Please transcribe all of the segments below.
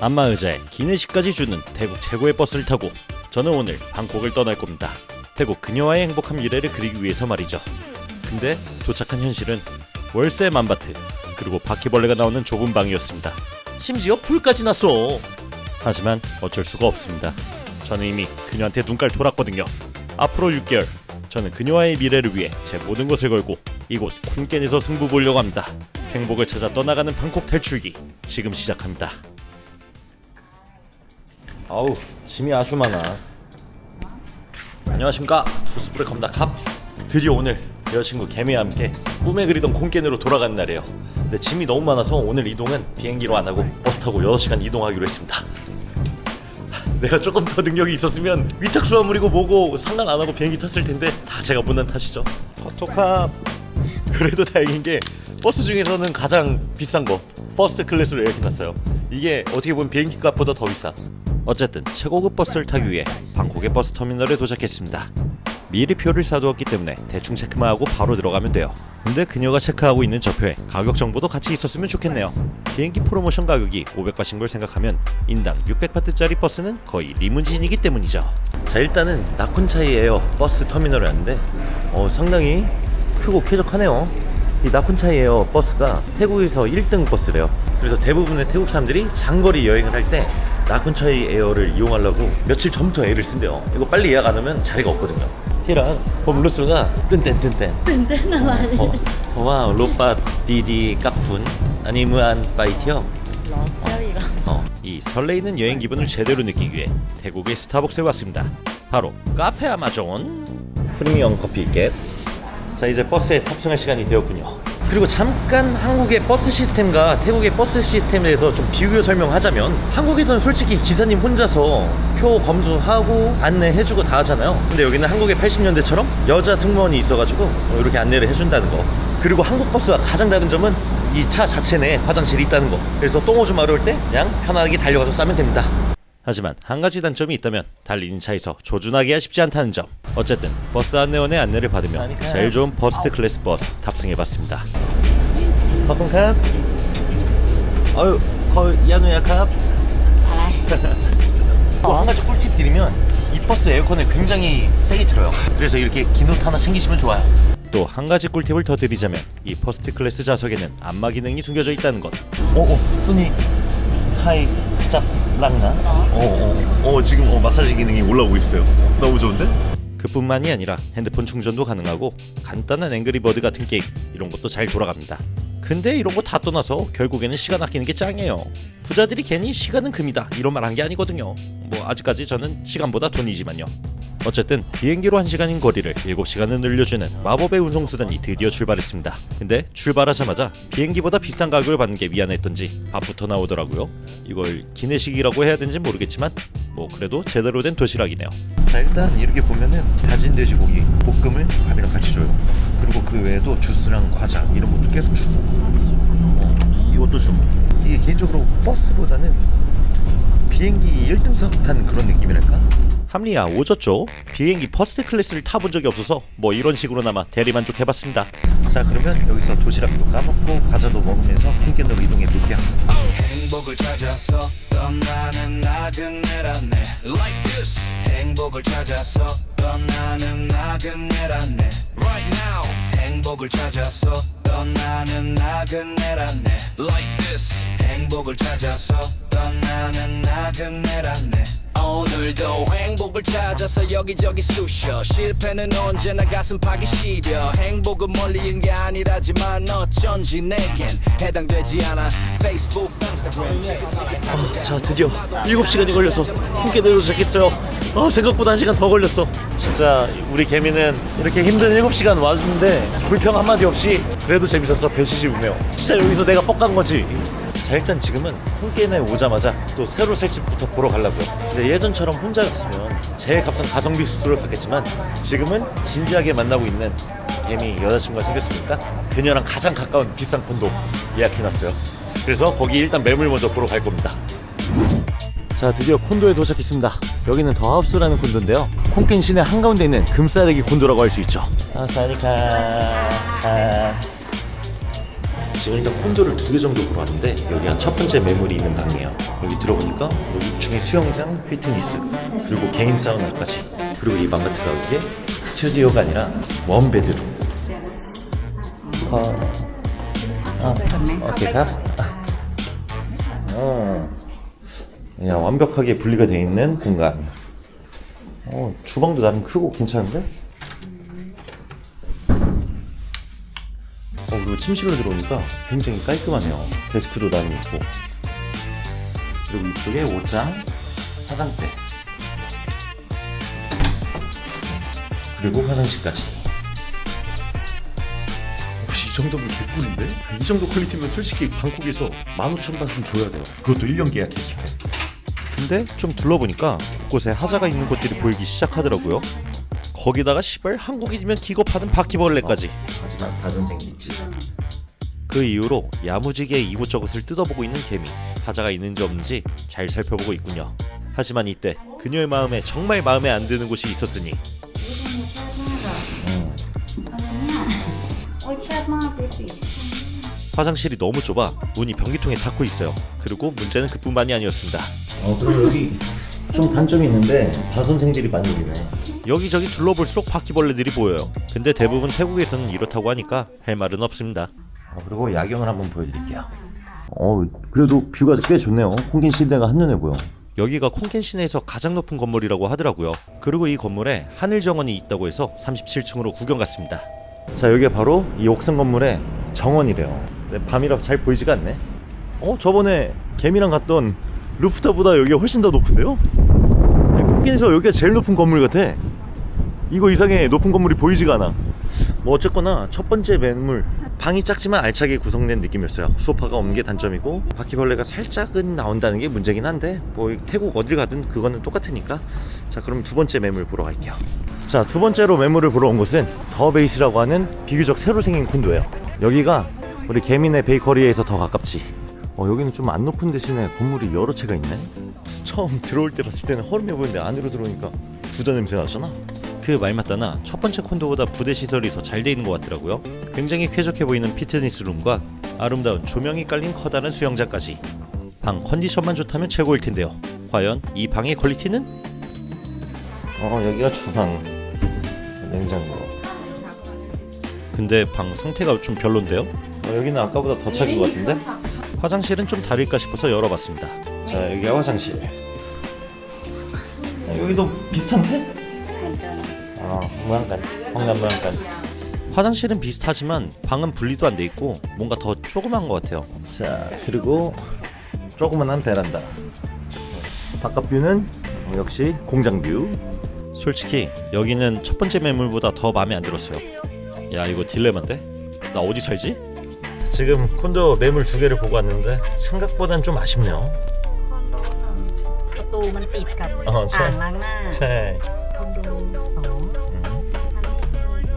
안마의자에 기내식까지 주는 태국 최고의 버스를 타고 저는 오늘 방콕을 떠날 겁니다. 태국 그녀와의 행복한 미래를 그리기 위해서 말이죠. 근데 도착한 현실은 월세 만바트, 그리고 바퀴벌레가 나오는 좁은 방이었습니다. 심지어 불까지 났어. 하지만 어쩔 수가 없습니다. 저는 이미 그녀한테 눈깔 돌았거든요. 앞으로 6개월 저는 그녀와의 미래를 위해 제 모든 것을 걸고 이곳 콘켄에서 승부 보려고 합니다. 행복을 찾아 떠나가는 방콕 탈출기 지금 시작합니다. 아우, 짐이 아주 많아. 안녕하십니까, 투스프레 컴다캅. 드디어 오늘 여자친구 개미와 함께 꿈에 그리던 콘켄으로 돌아가는 날이에요. 근데 짐이 너무 많아서 오늘 이동은 비행기로 안 하고 버스 타고 6시간 이동하기로 했습니다. 내가 조금 더 능력이 있었으면 위탁수화물이고 뭐고 상관 안 하고 비행기 탔을 텐데 다 제가 못난 탓이죠. 토캅. 그래도 다행인 게 버스 중에서는 가장 비싼 거 퍼스트 클래스로 예약해놨어요. 이게 어떻게 보면 비행기 값보다 더 비싸. 어쨌든 최고급 버스를 타기 위해 방콕의 버스 터미널에 도착했습니다. 미리 표를 사두었기 때문에 대충 체크만 하고 바로 들어가면 돼요. 근데 그녀가 체크하고 있는 저 표에 가격 정보도 같이 있었으면 좋겠네요. 비행기 프로모션 가격이 500바트인 걸 생각하면 인당 600바트짜리 버스는 거의 리무진이기 때문이죠. 자, 일단은 나콘차이 에어 버스 터미널에 왔는데 상당히 크고 쾌적하네요. 이 나콘차이 에어 버스가 태국에서 1등 버스래요. 그래서 대부분의 태국 사람들이 장거리 여행을 할 때 나콘차이 에어를 이용하려고 며칠 전부터 애를 쓴대요. 이거 빨리 예약 안 하면 자리가 없거든요. 티랑 폼루스가 뜬땐 와 로빠 디디 깍푼 아니무안 파이티요. 이 설레이는 여행 기분을 제대로 느끼기 위해 태국의 스타벅스에 왔습니다. 바로 카페 아마존 프리미엄 커피 겟. 자, 이제 버스에 탑승할 시간이 되었군요. 그리고 잠깐 한국의 버스 시스템과 태국의 버스 시스템에 대해서 좀 비교 설명하자면, 한국에서는 솔직히 기사님 혼자서 표 검수하고 안내해주고 다 하잖아요. 근데 여기는 한국의 80년대처럼 여자 승무원이 있어가지고 이렇게 안내를 해준다는 거. 그리고 한국 버스와 가장 다른 점은 이 차 자체 내에 화장실이 있다는 거. 그래서 똥오줌 마려울 때 그냥 편하게 달려가서 싸면 됩니다. 하지만 한 가지 단점이 있다면 달리는 차에서 조준하기가 쉽지 않다는 점. 어쨌든 버스 안내원의 안내를 받으며 제일 좋은 퍼스트 클래스 버스 탑승해봤습니다. 커튼캅. 아유, 야누야 캅. 또 한 가지 꿀팁 드리면 이 버스 에어컨을 굉장히 세게 틀어요. 그래서 이렇게 긴 옷 하나 챙기시면 좋아요. 또 한 가지 꿀팁을 더 드리자면 이 퍼스트 클래스 좌석에는 안마 기능이 숨겨져 있다는 것. 손이 하이 짭 랑나? 지금 마사지 기능이 올라오고 있어요. 너무 좋은데? 그뿐만이 아니라 핸드폰 충전도 가능하고 간단한 앵그리버드 같은 게임 이런 것도 잘 돌아갑니다. 근데 이런 거 다 떠나서 결국에는 시간 아끼는 게 짱이에요. 부자들이 괜히 시간은 금이다 이런 말 한 게 아니거든요. 뭐 아직까지 저는 시간보다 돈이지만요. 어쨌든 비행기로 1시간인 거리를 7시간을 늘려주는 마법의 운송수단이 드디어 출발했습니다. 근데 출발하자마자 비행기보다 비싼 가격을 받는 게 미안했던지 밥부터 나오더라고요. 이걸 기내식이라고 해야 되는지 모르겠지만 뭐 그래도 제대로 된 도시락이네요. 자, 일단 이렇게 보면은 다진 돼지고기 볶음을 밥이랑 같이 줘요. 그리고 그 외에도 주스랑 과자 이런 것도 계속 주고 이것도 주고. 이게 개인적으로 버스보다는 비행기 1등석 탄 그런 느낌이랄까? 합리야 오졌죠? 비행기 퍼스트 클래스를 타본 적이 없어서 뭐 이런 식으로나마 대리만족 해봤습니다. 자, 그러면 여기서 도시락도 까먹고 과자도 먹으면서 콘켄으로 이동해 볼게요. 행복을 찾아서 떠나는 나그네라네 Like this. 행복을 찾아서 떠나는 나그네라네 Right now. 행복을 찾아서 떠나는 나그네라네 Like this. 행복을 찾아서 떠나는 나그네라네 오늘도 행복을 찾아서 여기저기 쑤셔 실패는 언제나 가슴 파기 시려 행복은 멀리 있는 게 아니라지만 어쩐지 내겐 해당되지 않아 페이스북 인스타그램 자, 드디어 7시간이 걸려서 콘켄에 도착했어요. 생각보다 1시간 더 걸렸어. 진짜 우리 개미는 이렇게 힘든 7시간 와주는데 불평 한마디 없이 그래도 재밌었어. 배시지 우네요. 진짜 여기서 내가 뻑간 거지. 자, 일단 지금은 콘켄에 오자마자 또 새로 살 집부터 보러 가려고요. 근데 예전처럼 혼자였으면 제일 값싼 가성비 수수료를 받겠지만 지금은 진지하게 만나고 있는 개미 여자친구가 생겼으니까 그녀랑 가장 가까운 비싼 콘도 예약해놨어요. 그래서 거기 일단 매물 먼저 보러 갈 겁니다. 자, 드디어 콘도에 도착했습니다. 여기는 더 하우스라는 콘도인데요, 콘켄 시내 한가운데 있는 금싸대기 콘도라고 할 수 있죠. 사니카 지금 일단 콘도를 2개 정도 보러 왔는데 여기가 첫 번째 매물이 있는 방이에요. 여기 들어보니까 여기 중에 수영장, 피트니스, 그리고 개인 사우나까지. 그리고 이 방 같은 경우에 스튜디오가 아니라 원베드룸. 오케이 가. 야, 완벽하게 분리가 되어 있는 공간. 주방도 나름 크고 괜찮은데? 그리고 침실로 들어오니까 굉장히 깔끔하네요. 데스크도 나름 있고, 그리고 이쪽에 옷장, 화장대, 그리고 화장실까지. 혹시 이 정도면 개꿀인데? 이 정도 퀄리티면 솔직히 방콕에서 15,000바트는 줘야 돼요. 그것도 1년 계약했을 때. 근데 좀 둘러보니까 곳곳에 하자가 있는 곳들이 보이기 시작하더라고요. 거기다가 시발 한국인이면 기겁하는 바퀴벌레까지. 하지만 다른 생기 있지. 그 이후로 야무지게 이곳저곳을 뜯어보고 있는 개미. 하자가 있는지 없는지 잘 살펴보고 있군요. 하지만 이때 그녀의 마음에 정말 마음에 안 드는 곳이 있었으니. 화장실이 너무 좁아 문이 변기통에 닿고 있어요. 그리고 문제는 그뿐만이 아니었습니다. 그리고 여기 좀 단점이 있는데 다선생들이 많이 있네. 여기저기 둘러볼수록 바퀴벌레들이 보여요. 근데 대부분 태국에서는 이렇다고 하니까 할 말은 없습니다. 그리고 야경을 한번 보여드릴게요. 그래도 뷰가 꽤 좋네요. 콩켄 시내가 한눈에 보여. 여기가 콩켄 시내에서 가장 높은 건물이라고 하더라고요. 그리고 이 건물에 하늘 정원이 있다고 해서 37층으로 구경 갔습니다. 자, 여기가 바로 이 옥상 건물의 정원이래요. 근데 밤이라 잘 보이지가 않네. 저번에 개미랑 갔던 루프탑보다 여기가 훨씬 더 높은데요? 콩켄에서 여기가 제일 높은 건물 같아. 이거 이상의 높은 건물이 보이지가 않아. 뭐 어쨌거나 첫 번째 매물, 방이 작지만 알차게 구성된 느낌이었어요. 소파가 없는 게 단점이고 바퀴벌레가 살짝은 나온다는 게 문제긴 한데 뭐 태국 어딜 가든 그거는 똑같으니까. 자, 그럼 두 번째 매물 보러 갈게요. 자, 두 번째로 매물을 보러 온 곳은 더 베이스라고 하는 비교적 새로 생긴 콘도예요. 여기가 우리 개미네 베이커리에서 더 가깝지. 여기는 좀 안 높은 대신에 건물이 여러 채가 있네. 처음 들어올 때 봤을 때는 허름해 보이는데 안으로 들어오니까 부자 냄새 나잖아. 그 말 맞다나 첫 번째 콘도보다 부대 시설이 더 잘 돼 있는 것 같더라고요. 굉장히 쾌적해 보이는 피트니스 룸과 아름다운 조명이 깔린 커다란 수영장까지. 방 컨디션만 좋다면 최고일 텐데요. 과연 이 방의 퀄리티는? 여기가 주방, 냉장고. 근데 방 상태가 좀 별론데요? 여기는 아까보다 더 작은 것 같은데? 화장실은 좀 다를까 싶어서 열어봤습니다. 자, 여기가 화장실. 여기도 비슷한데? 황남무한간. 화장실은 비슷하지만 방은 분리도 안 돼 있고 뭔가 더 조그만 것 같아요. 자, 그리고 조그만한 베란다. 바깥 뷰는 역시 공장 뷰. 솔직히 여기는 첫 번째 매물보다 더 마음에 안 들었어요. 야, 이거 딜레마인데? 나 어디 살지? 지금 콘도 매물 2개를 보고 왔는데 생각보단 좀 아쉽네요. ประตูมันติดกับ ใช่ อ่างล้างหน้า ใช่ คอนโด2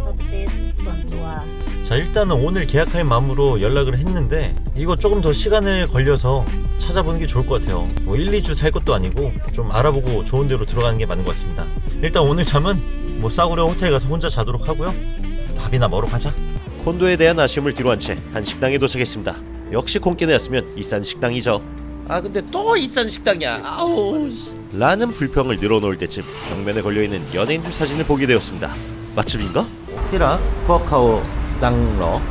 สเปซส่วนตัว 자, 일단은 오늘 계약할 마음으로 연락을 했는데 이거 조금 더 시간을 걸려서 찾아보는 게 좋을 것 같아요. 뭐 1, 2주 살 것도 아니고 좀 알아보고 좋은 데로 들어가는 게 맞는 것 같습니다. 일단 오늘 잠은 뭐 싸구려 호텔 가서 혼자 자도록 하고요. 밥이나 먹으러 가자. 콘도에 대한 아쉬움을 뒤로한 채 한 식당에 도착했습니다. 역시 콩케네였으면 이싼 식당이죠. 근데 또 이싼 식당이야. 아우 라는 불평을 늘어놓을 때쯤 벽면에 걸려있는 연예인들 사진을 보게 되었습니다. 맛집인가? 히라 푸아카오 땅러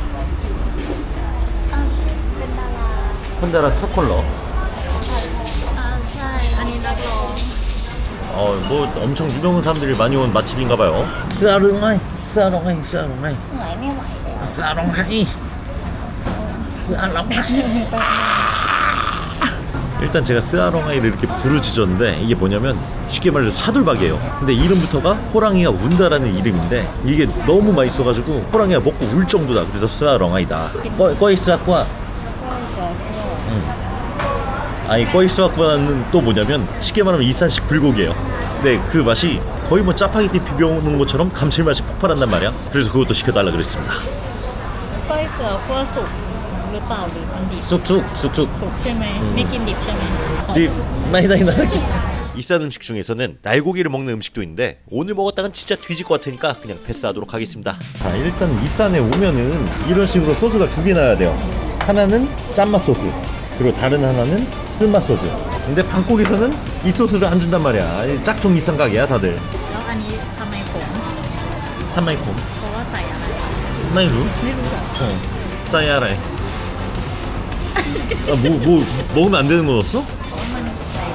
เป็นดารา 콘다라 초콜러. ใช่อันนี้นักร้อง 뭐 엄청 유명한 사람들이 많이 온 맛집인가봐요. 싸롱하이 싸롱하이 싸롱하이 เหนื่อยไม่ไหวแล้ว 싸롱하이 싸롱하이. 일단 제가 스아롱아이를 이렇게 부르짖었는데 이게 뭐냐면 쉽게 말해서 차돌박이에요. 근데 이름부터가 호랑이가 운다라는 이름인데 이게 너무 맛있어가지고 호랑이가 먹고 울 정도다. 그래서 스아롱아이다. 꺼이스아쿠아. 아니 꺼이스아쿠아는 또 뭐냐면 쉽게 말하면 이산식 불고기예요. 근데 그 맛이 거의 뭐 짜파게티 비벼놓은 것처럼 감칠맛이 폭발한단 말이야. 그래서 그것도 시켜달라 그랬습니다. ก้อยเสือคั่วสุกหรือเปล่าหรือมันดิบ 쑥쑥 쑥쑥. สุกใช่ไหมไม่กินดิบใช่ไหม 딥 마이다이나. 이싼 음식 중에서는 날고기를 먹는 음식도 있는데 오늘 먹었다간 진짜 뒤질 것 같으니까 그냥 패스하도록 하겠습니다. 자, 일단 이산에 오면은 이런 식으로 소스가 2개 나야 돼요. 하나는 짠맛 소스, 그리고 다른 하나는 쓴맛 소스. 근데 방콕에서는 이 소스를 안 준단 말이야. 짝퉁 이상 가게야 다들. แล้วอันนี้ทำไมขม 타마이콤 เพราะว่าใส่อะไร 마이루 ไม่รู้หรอ 싸야라이. 뭐 먹으면 안 되는 거였어? เพราะมันใส่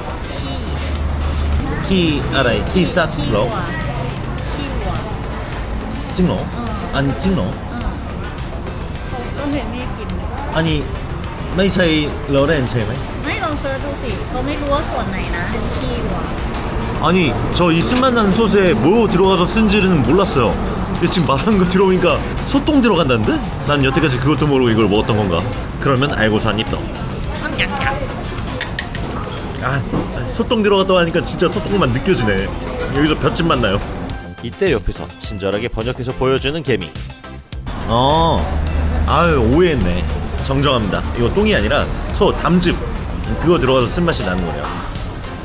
ขี้ 키 아라이 키 ขี้ 싹러 วัวขี้วัว 찡러 아니 찡러 ก็เห็นไม่กิน 아니 마이차이 러렌 체메 ไม่ลองเซิร์ชดูสิเขาไม่รู้ว่าส่วนไหนนะเป็นขี้วัว 아니 저 이 쓴맛 나는 소스에 뭐 들어가서 쓴지는 몰랐어요. 근데 지금 말하는 거 들어보니까 소똥 들어간다는데? 난 여태까지 그것도 모르고 이걸 먹었던 건가? 그러면 알고서 한 입 더. 아, 소똥 들어갔다고 하니까 진짜 소똥만 느껴지네. 여기서 볏짚 맛나요. 이때 옆에서 친절하게 번역해서 보여주는 개미. 아유 오해했네. 정정합니다. 이거 똥이 아니라 소 담즙. 그거 들어가서 쓴맛이 나는 거예요.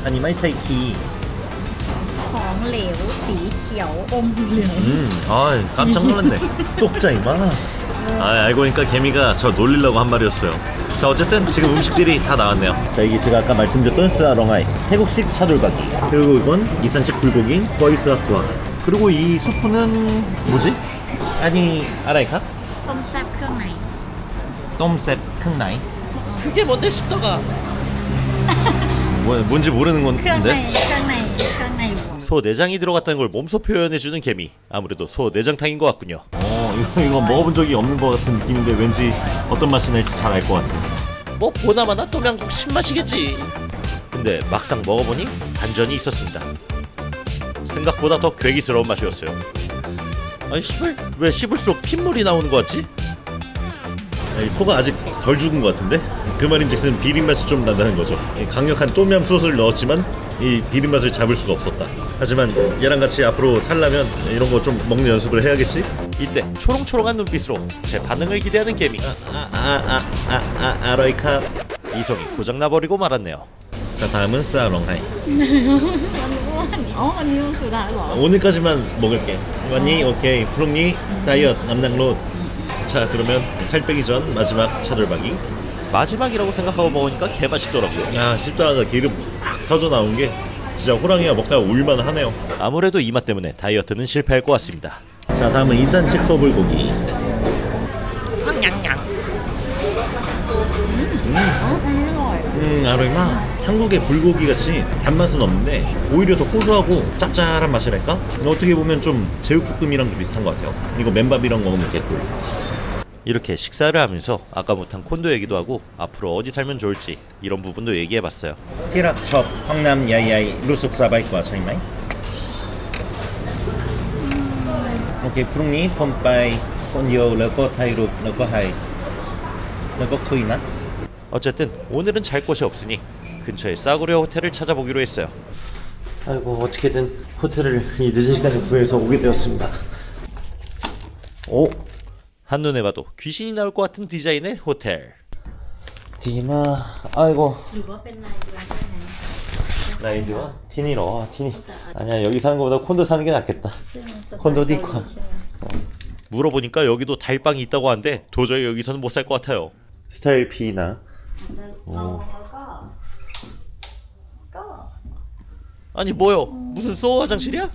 아니 마이차이키. ของเหลวสีเขียวอมเหลือง 아 깜짝 놀랐네. 똑짜이 많아. 아 알고 보니까 개미가 저 놀리려고 한 말이었어요. 자 어쨌든 지금 음식들이 다 나왔네요. 자 이게 제가 아까 말씀드렸던 스아렁아이 태국식 차돌박이, 그리고 이건 이산식 불고기 거이스아쿠아, 그리고 이 수프는 뭐지? 아니 아라이카? ต้มแซ่บเครื่องใน 똠셉 큰나이. 그게 뭔데 싶다가 뭔지 모르는 เครื่องใน 건데 เครื่องในเครื่องในวัว 소 내장이 들어갔다는 걸 몸소 표현해주는 개미. 아무래도 소 내장탕인 것 같군요. 이거 먹어본 적이 없는 것 같은 느낌인데 왠지 어떤 맛이 날지 잘 알 것 같아. 뭐 보나마나ต้ม양국 신맛이겠지. 근데 막상 먹어보니 반전이 있었습니다. 생각보다 더 괴기스러운 맛이었어요. 아니 씨발 왜 씹을수록 핏물이 나오는 것 같지? 아니, 소가 아직 덜 죽은 것 같은데? 그 말인즉슨 비린맛이 좀 난다는 거죠. 강력한 똠얌 소스를 넣었지만 이 비린맛을 잡을 수가 없었다. 하지만 얘랑 같이 앞으로 살려면 이런 거 좀 먹는 연습을 해야겠지? 이때 초롱초롱한 눈빛으로 제 반응을 기대하는 개미. 아라이카. 이성이 고장나버리고 말았네요. 자 다음은 스아렁하이. อ๋ออันนี้มันคือได้เหรอ 오늘까지만 먹을게. 완니 오케이. 프롱니 다이어트 남낭롯. 자 그러면 살 빼기 전 마지막 차돌박이. 마지막이라고 생각하고 먹으니까 개맛있더라고요. 아 씹다가 기름 팍 터져 나온 게 진짜 호랑이가 먹다가 울만 하네요. 아무래도 이 맛 때문에 다이어트는 실패할 것 같습니다. 자 다음은 이산식 소불고기. 냥냥. อ๋ออันนี้อร่อย 아로이마. 한국의 불고기 같이 단맛은 없는데 오히려 더 고소하고 짭짤한 맛이랄까? 어떻게 보면 좀 제육볶음이랑도 비슷한 것 같아요. 이거 맨밥이랑 먹으면 개꿀. 이렇게 식사를 하면서 아까 못한 콘도 얘기도 하고 앞으로 어디 살면 좋을지 이런 부분도 얘기해봤어요. 티락첩, 황남, 야이야이, 루숙사바이과 차이마이. 오케이, 프룽니, 폼빠이, 콘요, 러거 타이룩, 러거 하이, 러거 쿠이나. 어쨌든 오늘은 잘 곳이 없으니 근처에 싸구려 호텔을 찾아보기로 했어요. 아이고 어떻게든 호텔을 이 늦은 시간에 구해서 오게 되었습니다. 오, 한눈에 봐도 귀신이 나올 것 같은 디자인의 호텔. 디마, 아이고. หรือว่าเป็นรายเดือนใช่ไหม 라인드와 티니로 티니. 아니야 여기 사는 것보다 콘도 사는 게 낫겠다. ใช่ไหมสไตล์ 콘도 เกาหลี 디코. ใช่ไหม 물어보니까 여기도 달방이 있다고 하는데 도저히 여기서는 못 살 것 같아요. 스타일 피나. แล้วก็ 아니 뭐요? 무슨 소어 화장실이야?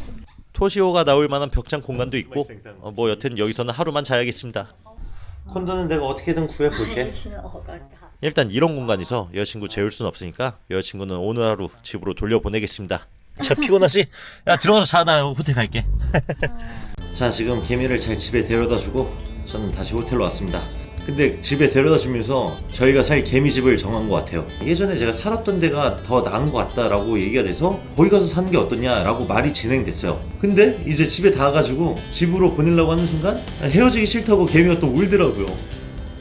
토시오가 나올 만한 벽장 공간도 있고 뭐 여튼 여기서는 하루만 자야겠습니다. 콘도는 내가 어떻게든 구해볼게. ชื่อออกอากาศ 일단 이런 공간에서 여자친구 재울 순 없으니까 여자친구는 오늘 하루 집으로 돌려보내겠습니다. 자 피곤하지? 야 들어가서 자. 나 호텔 갈게. 자 지금 개미를 잘 집에 데려다주고 저는 다시 호텔로 왔습니다. 근데 집에 데려다주면서 저희가 살 개미집을 정한 것 같아요. 예전에 제가 살았던 데가 더 나은 것 같다라고 얘기가 돼서 거기 가서 사는 게 어떠냐라고 말이 진행됐어요. 근데 이제 집에 닿아가지고 집으로 보내려고 하는 순간 헤어지기 싫다고 개미가 또 울더라고요.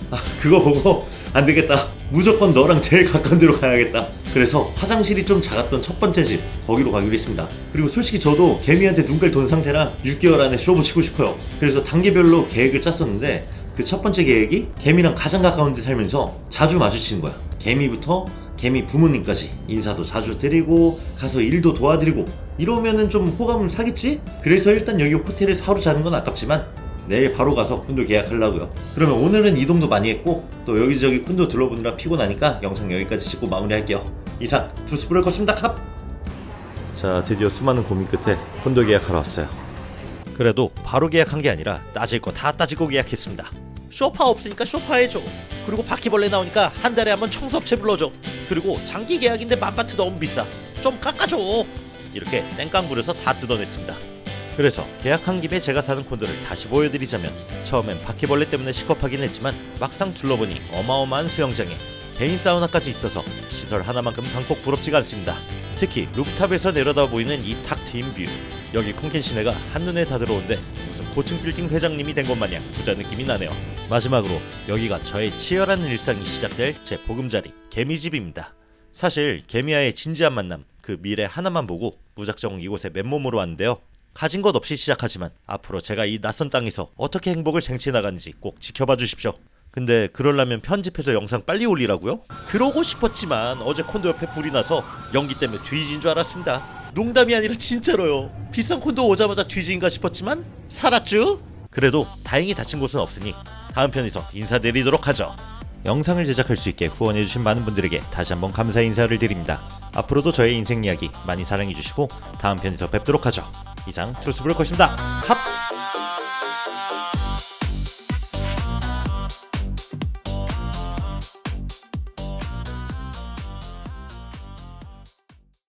아 그거 보고 안 되겠다. 무조건 너랑 제일 가까운 데로 가야겠다. 그래서 화장실이 좀 작았던 첫 번째 집 거기로 가기로 했습니다. 그리고 솔직히 저도 개미한테 눈깔 돈 상태라 6개월 안에 쇼부 치고 싶어요. 그래서 단계별로 계획을 짰었는데 그 첫 번째 계획이 개미랑 가장 가까운 데 살면서 자주 마주치는 거야. 개미부터 개미 부모님까지 인사도 자주 드리고 가서 일도 도와드리고 이러면은 좀 호감을 사겠지? 그래서 일단 여기 호텔에서 하루 자는 건 아깝지만 내일 바로 가서 콘도 계약하려고요. 그러면 오늘은 이동도 많이 했고 또 여기저기 콘도 둘러보느라 피곤하니까 영상 여기까지 찍고 마무리할게요. 이상 투스브레이커스입니다. 캅! 자, 드디어 수많은 고민 끝에 콘도 계약하러 왔어요. 그래도 바로 계약한 게 아니라 따질 거 다 따지고 계약했습니다. 쇼파 없으니까 쇼파 해줘. 그리고 바퀴벌레 나오니까 한 달에 한 번 청소업체 불러줘. 그리고 장기 계약인데 만바트 너무 비싸. 좀 깎아줘. 이렇게 땡깡 부려서 다 뜯어냈습니다. 그래서 계약한 김에 제가 사는 콘도를 다시 보여드리자면 처음엔 바퀴벌레 때문에 시겁하긴 했지만 막상 둘러보니 어마어마한 수영장에 개인 사우나까지 있어서 시설 하나만큼 한몫 부럽지가 않습니다. 특히 루프탑에서 내려다 보이는 이 탁 트인 뷰. 여기 콩켄 시내가 한눈에 다 들어오는데 무슨 고층 빌딩 회장님이 된 것 마냥 부자 느낌이 나네요. 마지막으로 여기가 저의 치열한 일상이 시작될 제 보금자리 개미집입니다. 사실 개미와의 진지한 만남 그 미래 하나만 보고 무작정 이곳에 맨몸으로 왔는데요. 가진 것 없이 시작하지만 앞으로 제가 이 낯선 땅에서 어떻게 행복을 쟁취해 나가는지 꼭 지켜봐 주십시오. 근데 그러려면 편집해서 영상 빨리 올리라고요? 그러고 싶었지만 어제 콘도 옆에 불이 나서 연기 때문에 뒤진 줄 알았습니다. 농담이 아니라 진짜로요. 비싼 콘도 오자마자 뒤진가 싶었지만 살았쥬? 그래도 다행히 다친 곳은 없으니 다음 편에서 인사드리도록 하죠. 영상을 제작할 수 있게 후원해주신 많은 분들에게 다시 한번 감사의 인사를 드립니다. 앞으로도 저의 인생 이야기 많이 사랑해주시고 다음 편에서 뵙도록 하죠. 이상 투스브레이커였습니다. 캅!